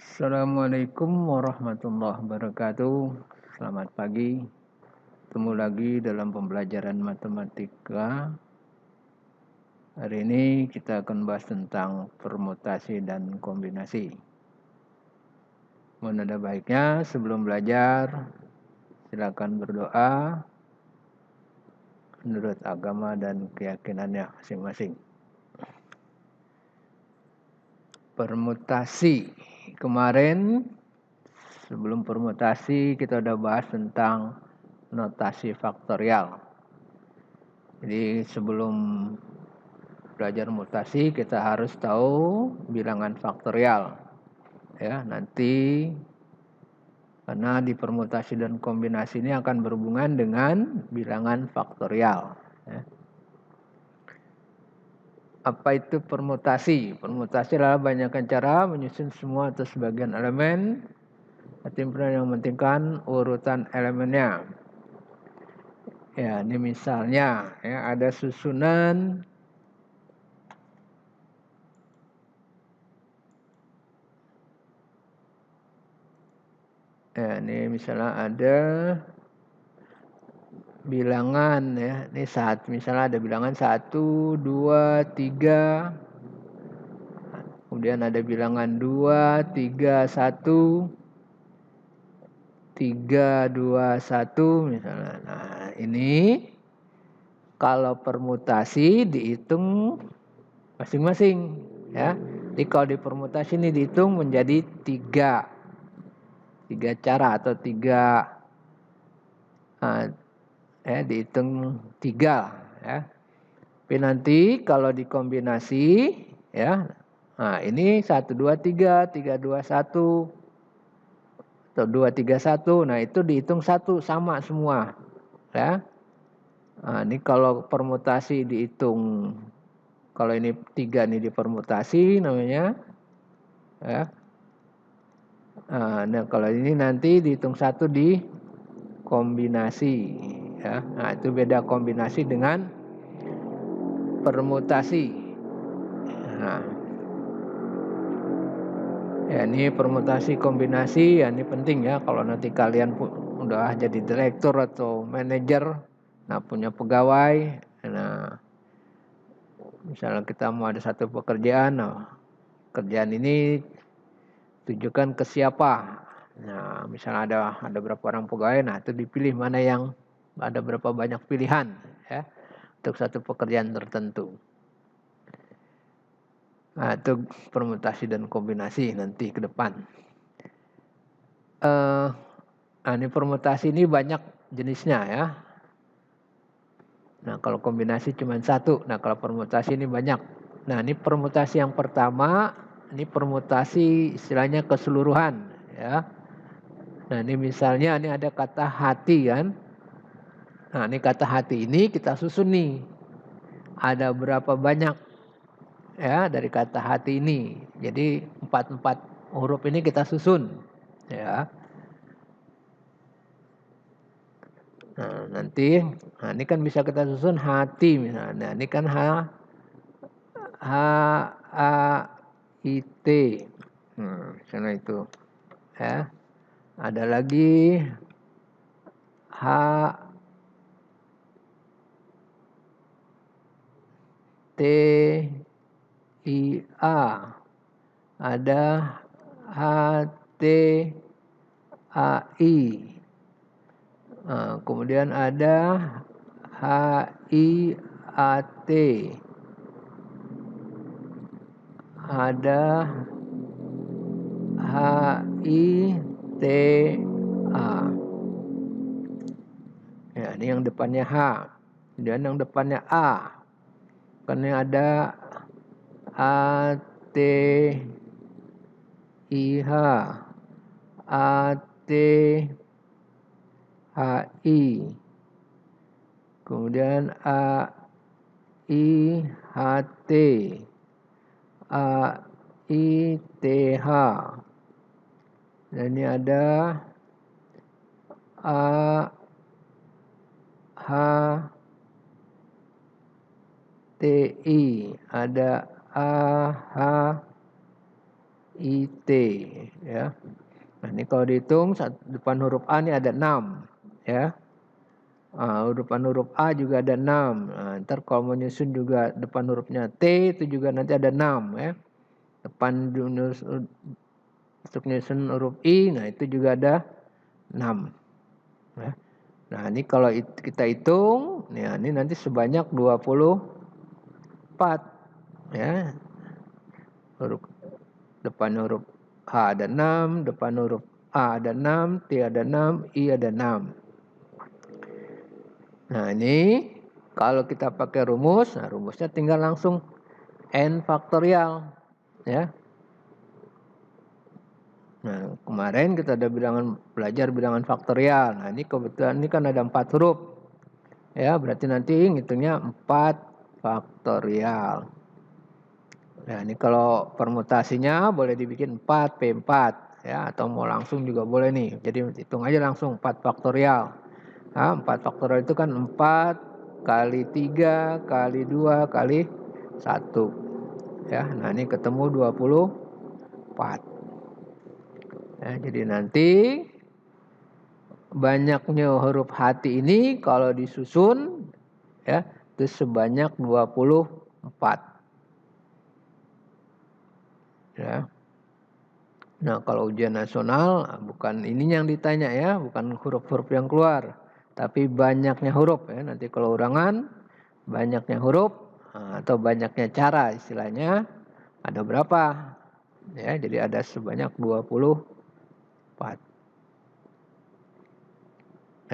Assalamualaikum warahmatullahi wabarakatuh. Selamat pagi. Ketemu lagi dalam pembelajaran matematika. Hari ini kita akan bahas tentang permutasi dan kombinasi. Mohon ada baiknya sebelum belajar, silakan berdoa menurut agama dan keyakinannya masing-masing. Permutasi. Kemarin sebelum permutasi kita udah bahas tentang notasi faktorial. Jadi sebelum belajar mutasi kita harus tahu bilangan faktorial. Ya, nanti karena di permutasi dan kombinasi ini akan berhubungan dengan bilangan faktorial. Ya. Apa itu permutasi? Permutasi adalah banyakkan cara menyusun semua atau sebagian elemen. Yang mementingkan urutan elemennya. Ya, ini misalnya ya, ada susunan ya, ini misalnya ada bilangan ya. Ini saat misalnya ada bilangan 1, 2, 3. Kemudian ada bilangan 2, 3, 1. 3, 2, 1 misalnya. Nah, ini kalau permutasi dihitung masing-masing ya. Jadi kalau di permutasi ini dihitung menjadi 3 cara atau 3 dihitung 3 ya. Tapi nanti kalau dikombinasi ya. Nah, ini 1 2 3, 3 2 1 atau 2 3 1. Nah, itu dihitung 1 sama semua ya. Nah, ini kalau permutasi dihitung, kalau ini 3 ini dipermutasi namanya ya. Nah, kalau ini nanti dihitung 1 di kombinasi ya. Nah, itu beda kombinasi dengan permutasi. Nah, ya ini permutasi kombinasi ya, ini penting ya kalau nanti kalian udah jadi direktur atau manajer, nah punya pegawai, nah misalnya kita mau ada satu pekerjaan, nah, kerjaan ini tujukan ke siapa. Nah, misalnya ada berapa orang pegawai, nah itu dipilih mana yang ada berapa banyak pilihan ya untuk satu pekerjaan tertentu. Nah, itu permutasi dan kombinasi nanti ke depan. Ini permutasi ini banyak jenisnya ya. Nah, kalau kombinasi cuma 1. Nah, kalau permutasi ini banyak. Nah, ini permutasi yang pertama, ini permutasi istilahnya keseluruhan ya. Nah, ini misalnya ini ada kata hati kan. Nah, ini kata hati ini kita susun nih. Ada berapa banyak ya dari kata hati ini. Jadi 4 huruf ini kita susun ya. Nah, nanti ini kan bisa kita susun hati misalnya. Nah, ini kan H A I T. Misalnya itu ya. Ada lagi H T I A. Ada H T A I. Kemudian ada H I A T. Ada H I T A. Ya, ini yang depannya H. Dan yang depannya A. Karena ada A T I H, A T H I. Kemudian A I H T. A I T H. Dan ini ada A H T I. Ada A H IT ya. Nah, ini kalau dihitung depan huruf A ini ada 6 ya. Depan huruf A juga ada 6. Nah, ntar kalau mau nyusun juga depan hurufnya T itu juga nanti ada 6 ya. Depan untuk nyusun huruf I, nah itu juga ada 6 ya. Nah, ini kalau kita hitung, ya ini nanti sebanyak 24 ya. Depan huruf H ada 6, depan huruf A ada 6, T ada 6, I ada 6. Nah, ini kalau kita pakai rumus, nah rumusnya tinggal langsung n faktorial ya. Nah, kemarin kita ada belajar bilangan faktorial. Nah, ini kebetulan ini kan ada 4 huruf. Ya, berarti nanti ngitungnya 4 faktorial. Nah, ini kalau permutasinya boleh dibikin 4P4 ya, atau mau langsung juga boleh nih. Jadi hitung aja langsung 4 faktorial. Nah, 4 faktorial itu kan 4 kali 3 kali 2 kali 1. Ya, nah ini ketemu 24. Ya, jadi nanti banyaknya huruf hati ini kalau disusun ya itu sebanyak 24 ya. Nah, kalau ujian nasional bukan ininya yang ditanya ya, bukan huruf-huruf yang keluar, tapi banyaknya huruf ya. Nanti kalau ulangan banyaknya huruf atau banyaknya cara istilahnya ada berapa ya, jadi ada sebanyak 24.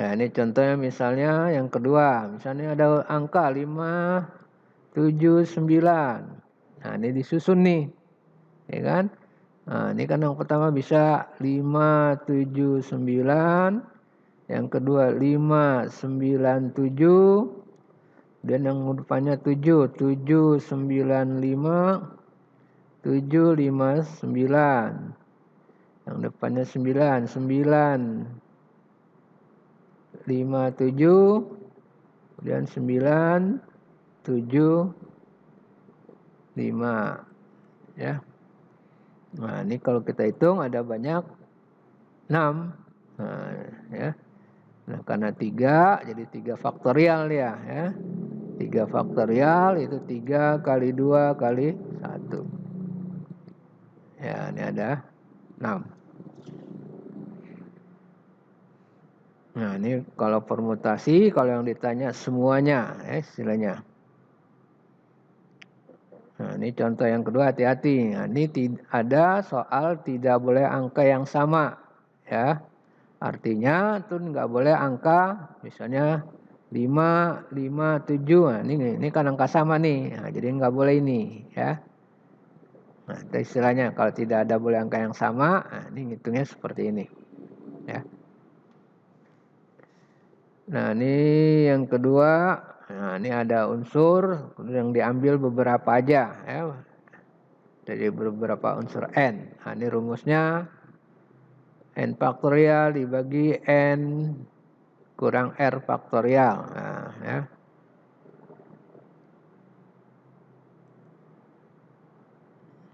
Nah, ini contohnya misalnya yang kedua, misalnya ada angka 5, 7, 9. Nah, ini disusun nih, ya kan? Nah, ini kan yang pertama bisa 5, 7, 9. Yang kedua 5, 9, 7. Dan yang depannya 7, 7, 9, 5, 7, 5, 9. Yang depannya 9, 9, 5, 7. Kemudian 9, 7, 5 ya. Nah, ini kalau kita hitung ada banyak 6. Nah, ya. Nah, karena 3 jadi 3 faktorial ya. 3 faktorial itu 3 kali 2 kali 1. Ya, ini ada 6. Nah, ini kalau permutasi, kalau yang ditanya semuanya istilahnya. Nah, ini contoh yang kedua, hati-hati. Nah, ini ada soal tidak boleh angka yang sama ya. Artinya tuh nggak boleh angka misalnya 5, 5, 7. Nah, ini kan angka sama nih. Nah, jadi nggak boleh ini ya. Nah, itu istilahnya kalau tidak ada boleh angka yang sama, nah, ini ngitungnya seperti ini ya. Nah, ini yang kedua. Nah, ini ada unsur yang diambil beberapa aja ya. Dari beberapa unsur n. Nah, ini rumusnya n faktorial dibagi n kurang r faktorial. Nah, ya.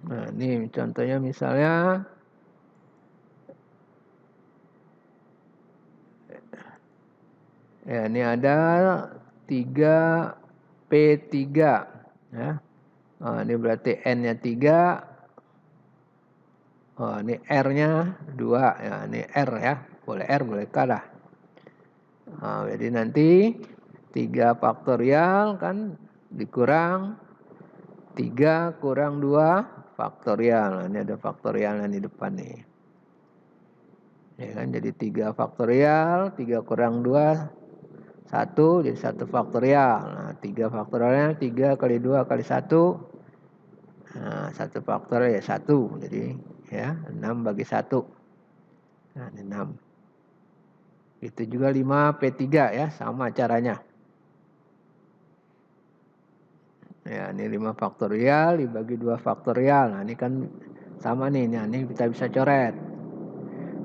Nah, ini contohnya misalnya ya, ini ada 3P3 ya. Nah, ini berarti n-nya 3. Oh, ini R-nya 2 ya, ini R ya. Boleh R, boleh K lah. Nah, jadi nanti 3 faktorial kan dikurang 3 kurang 2 faktorial. Nah, ini ada faktorialnya di depan nih. Ya kan, jadi 3 faktorial, 3 kurang 2, 1, jadi 1 faktorial. Nah, 3 faktorialnya 3 kali 2 kali 1. Nah, 1 faktorial ya 1. Jadi ya 6 bagi 1. Nah, ini 6. Itu juga 5P3 ya, sama caranya. Ya, ini 5 faktorial dibagi 2 faktorial. Nah, ini kan sama nih. Nah, ini kita bisa coret.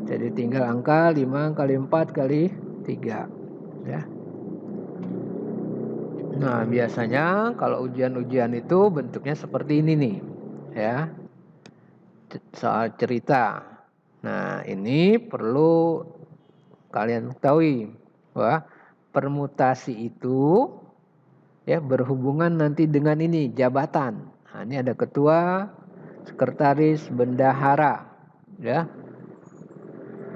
Jadi tinggal angka 5 kali 4 kali 3 ya. Nah, biasanya kalau ujian-ujian itu bentuknya seperti ini nih ya. soal cerita. Nah, ini perlu kalian ketahui bahwa permutasi itu ya berhubungan nanti dengan ini jabatan. Nah, ini ada ketua, sekretaris, bendahara, ya.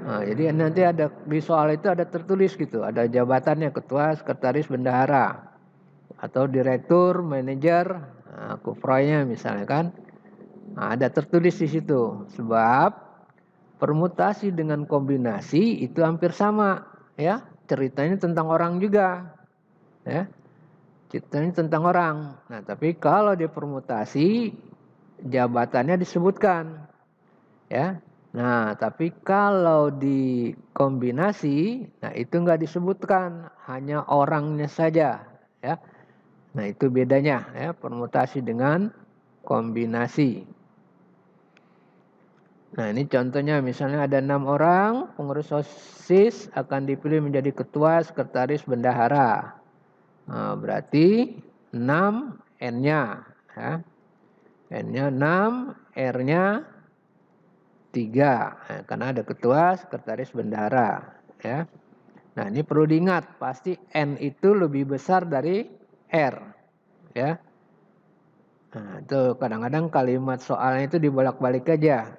Nah, jadi nanti ada di soal itu ada tertulis gitu, ada jabatannya ketua, sekretaris, bendahara, atau direktur, manajer, kufroynya misalnya kan. Nah, ada tertulis di situ. Sebab permutasi dengan kombinasi itu hampir sama, ya. Ceritanya tentang orang juga, ya. Ceritanya tentang orang. Nah, tapi kalau dia permutasi jabatannya disebutkan, ya. Nah, tapi kalau di kombinasi, nah itu nggak disebutkan, hanya orangnya saja, ya. Nah, itu bedanya, ya, permutasi dengan kombinasi. Nah, ini contohnya misalnya ada 6 orang, pengurus OSIS akan dipilih menjadi ketua, sekretaris, bendahara. Nah, berarti 6 N-nya, ya. N-nya 6, R-nya 3. Nah, karena ada ketua, sekretaris, bendahara, ya. Nah, ini perlu diingat, pasti N itu lebih besar dari R, ya. Nah, itu kadang-kadang kalimat soalnya itu dibolak-balik aja.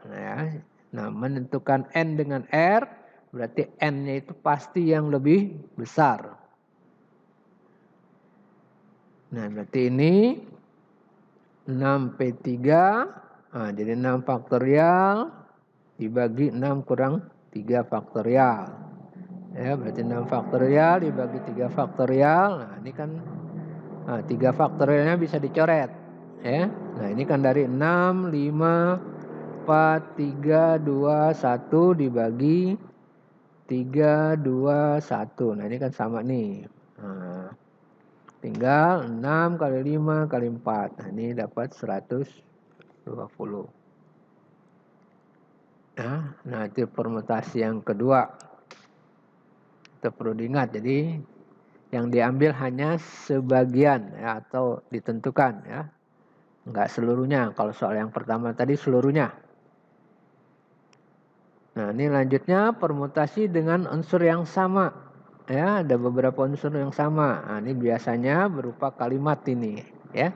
Nah, menentukan N dengan R, berarti N-nya itu pasti yang lebih besar. Nah, berarti ini 6P3, nah, jadi 6 faktorial dibagi 6 kurang 3 faktorial. Ya, berarti 6 faktorial dibagi 3 faktorial. Nah, ini kan 3 faktorialnya bisa dicoret, ya. Nah, ini kan dari 6, 5, 4, 3, 2, 1 dibagi 3, 2, 1. Nah, ini kan sama nih. Nah, tinggal 6 kali 5 kali 4. Nah, ini dapat 120. Nah, itu permutasi yang kedua. Itu perlu diingat. Jadi yang diambil hanya sebagian, ya, atau ditentukan, ya. Enggak seluruhnya. Kalau soal yang pertama tadi seluruhnya. Nah, ini lanjutnya permutasi dengan unsur yang sama. Ya, ada beberapa unsur yang sama. Nah, ini biasanya berupa kalimat ini, ya.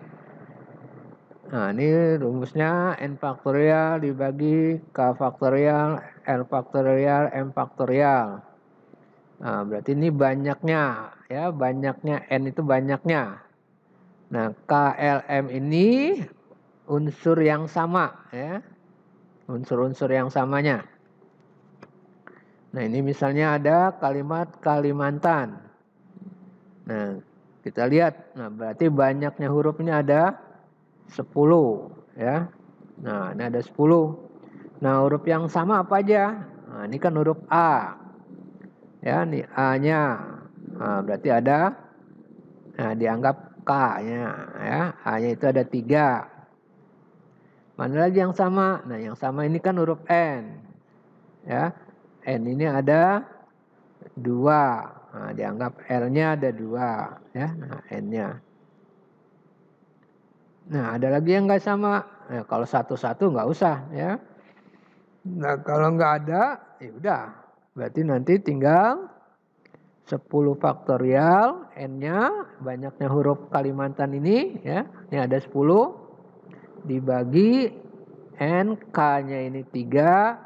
Nah, ini rumusnya N faktorial dibagi K faktorial, L faktorial, M faktorial. Nah, berarti ini banyaknya, ya, banyaknya N itu banyaknya. Nah, KLM ini unsur yang sama, ya. Unsur-unsur yang samanya. Nah, ini misalnya ada kalimat Kalimantan. Nah, kita lihat. Nah, berarti banyaknya hurufnya ada 10, ya. Nah, ini ada 10. Nah, huruf yang sama apa aja? Nah, ini kan huruf A. Ya, ini A-nya. Nah, berarti ada, nah, dianggap K-nya, ya. A-nya itu ada 3. Mana lagi yang sama? Nah, yang sama ini kan huruf N. Ya. N ini ada 2. Nah, dianggap L-nya ada 2, ya. Nah, N-nya. Nah, ada lagi yang nggak sama. Nah, kalau satu-satu nggak usah, ya. Nah, kalau nggak ada, ya udah. Berarti nanti tinggal 10 faktorial, N-nya banyaknya huruf Kalimantan ini, ya. Ini ada 10 dibagi N, K-nya ini 3,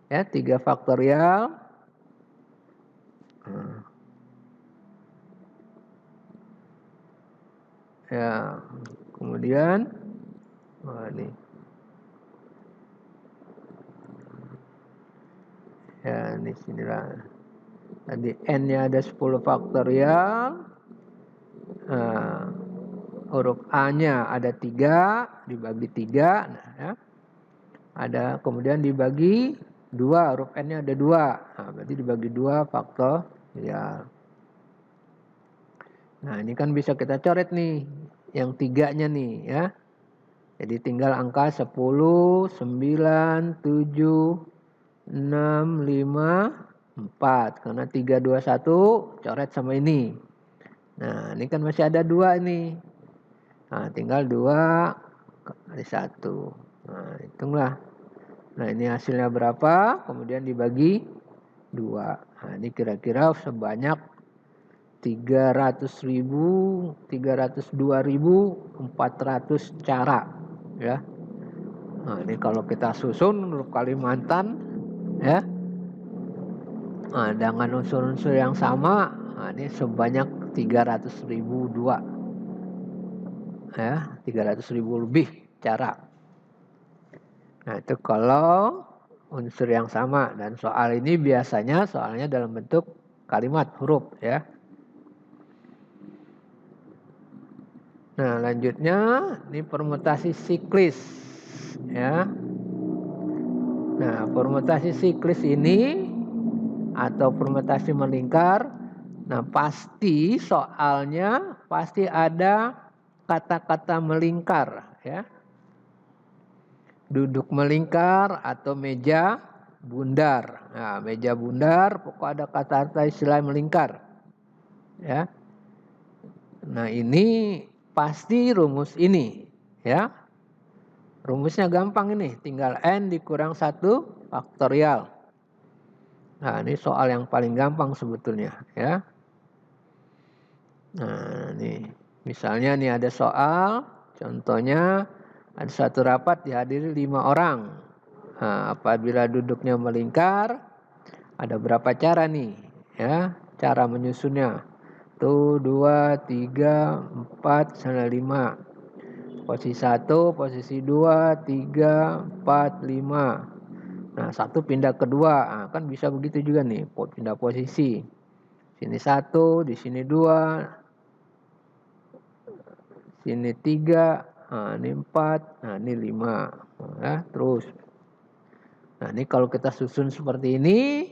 ya, 3 faktorial. Ya, kemudian ini. Ya, di sinilah. Tadi N-nya ada 10 faktorial. Huruf A-nya ada 3 dibagi 3. Nah, ya. Ada kemudian dibagi 2, huruf N-nya ada 2. Nah, berarti dibagi 2 faktorial. Nah, ini kan bisa kita coret nih yang 3-nya nih, ya. Jadi tinggal angka 10, 9, 7, 6, 5, 4. Karena 3, 2, 1 coret sama ini. Nah, ini kan masih ada 2 nih. Nah, tinggal 2 kali 1. Nah, hitunglah. Nah, ini hasilnya berapa, kemudian dibagi 2. Nah, ini kira-kira sebanyak 302.400 cara, ya. Nah, ini kalau kita susun huruf Kalimantan, ya. Nah, dengan unsur-unsur yang sama, nah, ini sebanyak 300.002, ya, 300.000 lebih cara. Nah, itu kalau unsur yang sama, dan soal ini biasanya soalnya dalam bentuk kalimat huruf, ya. Nah, lanjutnya ini permutasi siklis, ya. Nah, permutasi siklis ini atau permutasi melingkar, nah pasti soalnya pasti ada kata-kata melingkar, ya. Duduk melingkar atau meja bundar. Nah, meja bundar pokok ada kata-kata istilah melingkar, ya. Nah, ini pasti rumus ini, ya. Rumusnya gampang ini, tinggal N dikurang 1 faktorial. Nah, ini soal yang paling gampang sebetulnya, ya. Nah, ini misalnya nih ada soal, contohnya ada satu rapat dihadiri 5 orang. Nah, apabila duduknya melingkar, ada berapa cara nih, ya, cara menyusunnya. Tuh 2, 3, 4, misalnya 5. Posisi 1, posisi 2, 3, 4, 5. Nah, 1 pindah ke 2. Nah, kan bisa begitu juga nih, pindah posisi. Sini 1, di sini 2, sini 3, nah, ini 4, nah ini 5. Nah, terus. Nah, ini kalau kita susun seperti ini,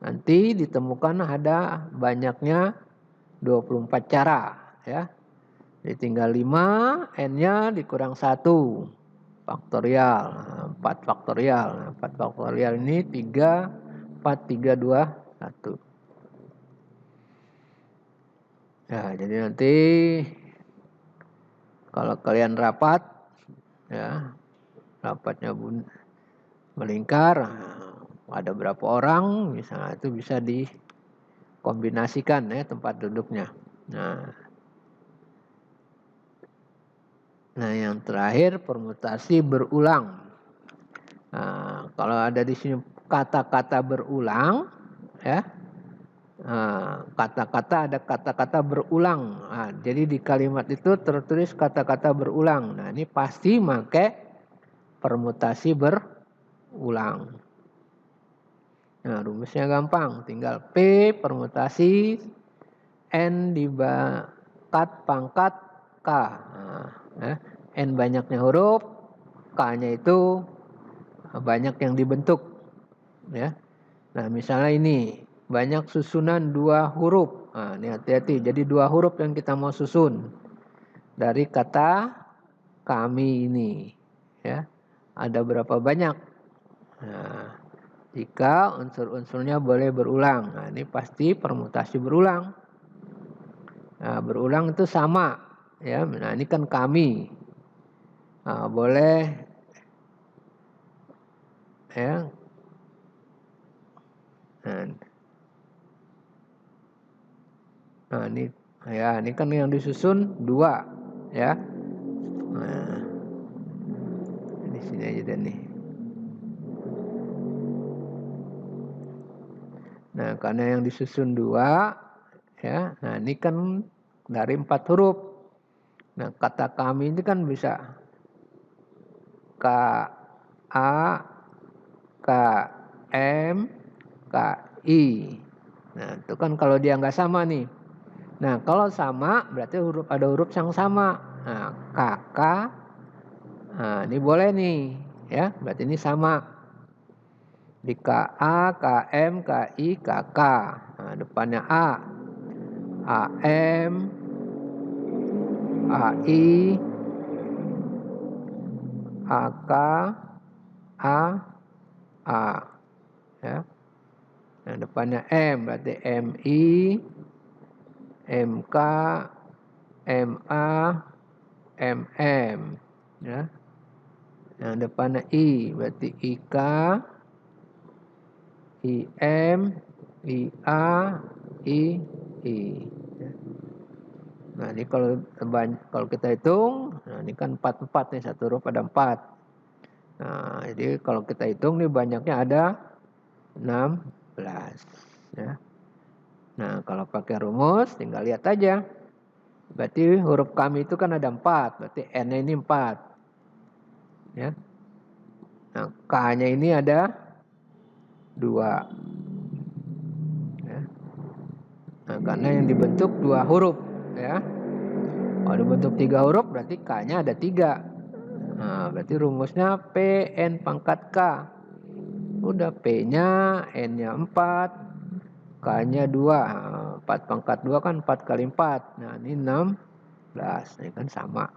nanti ditemukan ada banyaknya 24 cara, ya. Jadi tinggal 5, N-nya dikurang 1 faktorial, 4 faktorial. Nah, 4 faktorial ini 3, 4, 3, 2, 1. Ya, jadi nanti kalau kalian rapat, ya, rapatnya melingkar, ada berapa orang, misalnya itu bisa dikombinasikan, ya, tempat duduknya. Nah, yang terakhir permutasi berulang. Nah, kalau ada di sini kata-kata berulang, ya, kata-kata ada kata-kata berulang. Nah, jadi di kalimat itu tertulis kata-kata berulang. Nah, ini pasti pakai permutasi berulang. Nah, rumusnya gampang, tinggal P permutasi N dibakat pangkat K. Nah, N banyaknya huruf, K-nya itu banyak yang dibentuk, ya. Nah, misalnya ini banyak susunan 2 huruf. Nah, ini hati-hati. Jadi 2 huruf yang kita mau susun dari kata kami ini, ya. Ada berapa banyak? Nah, jika unsur-unsurnya boleh berulang. Nah, ini pasti permutasi berulang. Nah, berulang itu sama, ya. Nah, ini kan kami. Nah, boleh, ya. Nah, ini, ya, ini kan yang disusun 2, ya. Nah, di sini aja deh nih. Nah, karena yang disusun 2, ya. Nah, ini kan dari 4 huruf. Nah, kata kami ini kan bisa K A, K M, K I. Nah, itu kan kalau dia nggak sama nih. Nah, kalau sama berarti ada huruf yang sama. Nah, KK, nah ini boleh nih, ya. Berarti ini sama. Di KA, KM, KI, KK. Nah, depannya A, AM, AI, AK, A, A, ya. Nah, depannya M berarti MI, MK, MA, MM, ya. Nah, depannya I, berarti IK, IM, IA, I. Nah, ini kalau kita hitung, nah ini kan 4 nih, satu huruf ada 4. Nah, jadi kalau kita hitung nih banyaknya ada 16. Ya. Nah, kalau pakai rumus tinggal lihat aja. Berarti huruf kami itu kan ada 4, berarti N-nya ini 4. Ya. Nah, K-nya ini ada 2. Ya. Nah, karena yang dibentuk 2 huruf. Ya. Kalau dibentuk 3 huruf berarti K-nya ada 3. Nah, berarti rumusnya PN pangkat K. Udah P-nya, N-nya 4, K-nya 2. 4 pangkat 2 kan 4 kali 4. Nah, ini 16. Ini kan sama.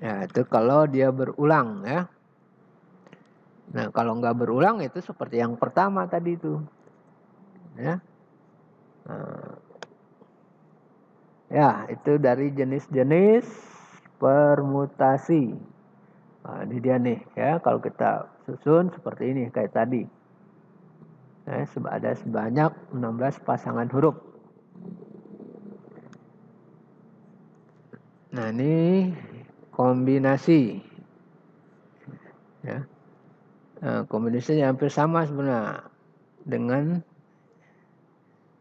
Ya, itu kalau dia berulang ya. Nah, kalau nggak berulang itu seperti yang pertama tadi itu. Ya. Nah, ya, itu dari jenis-jenis permutasi. Nah, ini dia nih ya, kalau kita susun seperti ini kayak tadi. Ya, ada sebanyak 16 pasangan huruf. Nah, ini kombinasi. Ya. Nah, kombinasinya hampir sama sebenarnya dengan,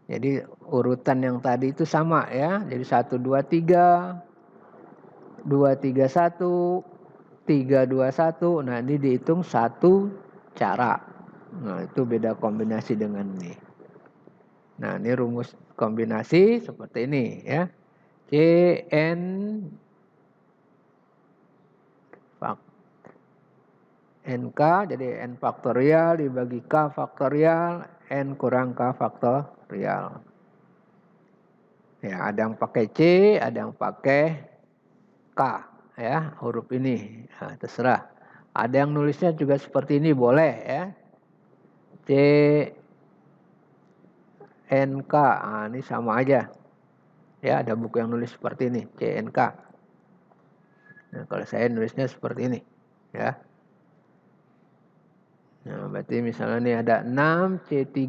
jadi urutan yang tadi itu sama ya. Jadi 1 2 3, 2 3 1, 3 2 1. Nah, ini dihitung satu cara. Nah, itu beda kombinasi dengan ini. Nah, ini rumus kombinasi seperti ini ya. CN NK, jadi N faktorial dibagi K faktorial, N kurang K faktorial. Ya, ada yang pakai C, ada yang pakai K, ya, huruf ini. Nah, terserah. Ada yang nulisnya juga seperti ini, boleh ya. C, N, K. Nah, ini sama aja. Ya, ada buku yang nulis seperti ini, C, N, K. Nah, kalau saya nulisnya seperti ini, ya. Nah, berarti misalnya ini ada 6 C3.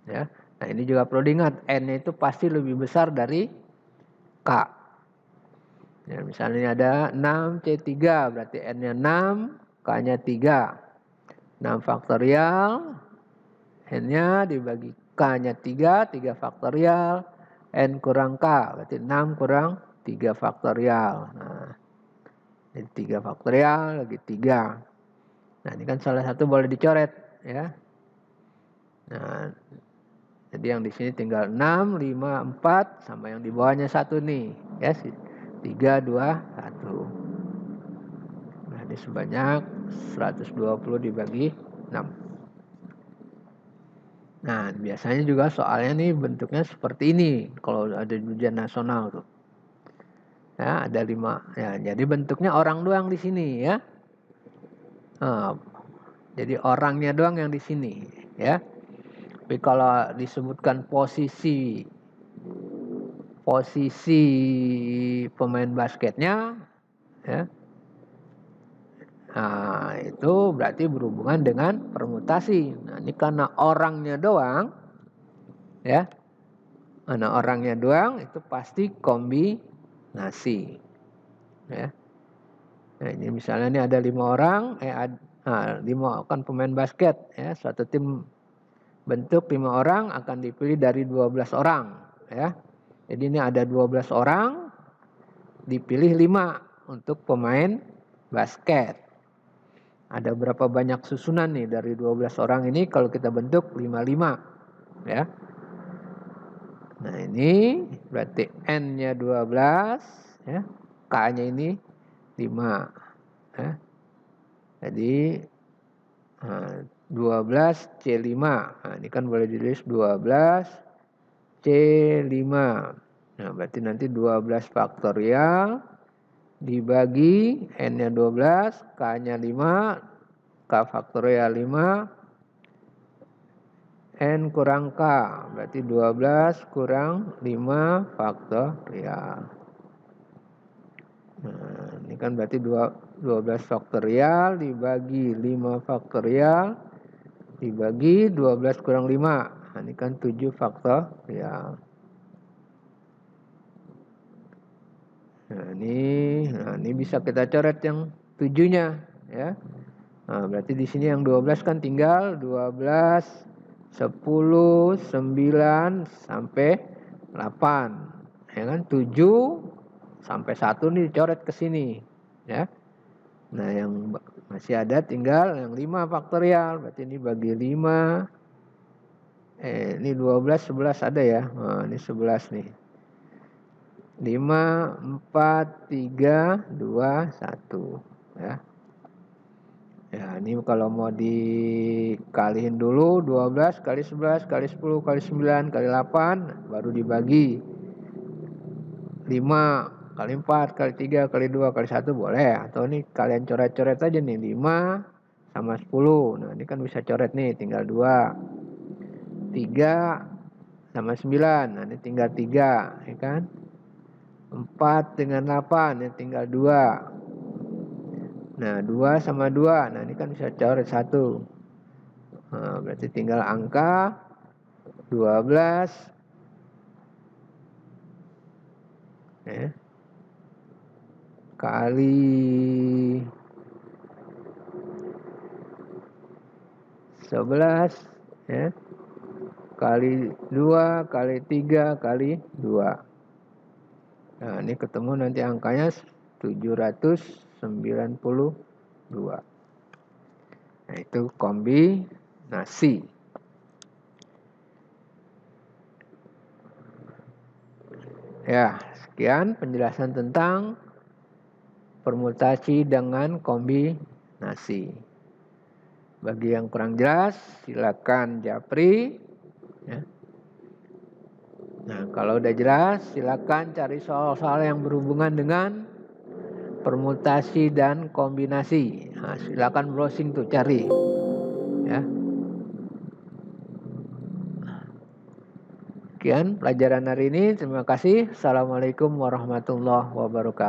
Ya. Nah, ini juga perlu diingat, N itu pasti lebih besar dari K. Ya, misalnya ini ada 6 C3, berarti N-nya 6, K-nya 3. 6 faktorial, N-nya dibagi K-nya 3, 3 faktorial, N kurang K, berarti 6 kurang 3 faktorial. Nah, jadi 3 faktorial lagi 3. Nah, ini kan salah satu boleh dicoret ya. Nah, jadi yang di sini tinggal 6, 5, 4 sama yang di bawahnya 1 nih, ya. 3, 2, 1. Nah, ini sebanyak 120 dibagi 6. Nah, biasanya juga soalnya nih bentuknya seperti ini kalau ada ujian nasional tuh. Ya, ada 5. Ya, jadi bentuknya orang doang di sini ya. Nah, jadi orangnya doang yang di sini ya. Tapi kalau disebutkan posisi pemain basketnya ya. Nah, itu berarti berhubungan dengan permutasi. Nah, ini karena orangnya doang ya. Karena orangnya doang itu pasti kombinasi. Ya. Nah, ini misalnya ini ada 5 orang, 5 kan pemain basket ya, suatu tim bentuk 5 orang akan dipilih dari 12 orang ya. Jadi ini ada 12 orang, dipilih 5 untuk pemain basket. Ada berapa banyak susunan nih dari 12 orang ini kalau kita bentuk 55 ya. Nah, ini berarti N-nya 12 ya. K-nya ini 5 ya. Jadi 12 C5. Nah, ini kan boleh ditulis 12 C5. Nah, berarti nanti 12 faktorial dibagi N-nya 12, K-nya 5, K faktorial 5, N kurang K. Berarti 12 kurang 5 faktorial. Nah, ini kan berarti 12 faktorial dibagi 5 faktorial dibagi 12 kurang 5. Nah, ini kan 7 faktorial. Nah ini bisa kita coret yang 7-nya ya. Nah, berarti di sini yang 12 kan tinggal 12, 10, 9 sampai 8. Ya kan 7 sampai 1 nih dicoret ke sini ya. Nah, yang masih ada tinggal yang 5 faktorial. Berarti ini bagi 5. Ini 12, 11 ada ya. Nah, ini 11 nih. 5, 4, 3, 2, 1 ya. Ya, ini kalau mau dikalihin dulu 12 kali 11 kali 10 kali 9 kali 8 baru dibagi 5 kali 4 kali 3 kali 2 kali 1 boleh, atau ini kalian coret-coret aja nih 5 sama 10. Nah, ini kan bisa coret nih tinggal 2. 3 sama 9. Nah, ini tinggal 3 ya kan. 4 dengan 8 ya tinggal 2. Nah, 2 sama 2. Nah, ini kan bisa coret 1. Nah, berarti tinggal angka 12 ya, kali 11 ya, kali 2 kali 3 kali 2. Nah, ini ketemu nanti angkanya 792. Nah, itu kombinasi. Ya, sekian penjelasan tentang permutasi dengan kombinasi. Bagi yang kurang jelas, silakan japri. Ya. Nah, kalau udah jelas, silakan cari soal-soal yang berhubungan dengan permutasi dan kombinasi. Nah, silakan browsing tuh cari. Ya. Sekian pelajaran hari ini. Terima kasih. Assalamualaikum warahmatullahi wabarakatuh.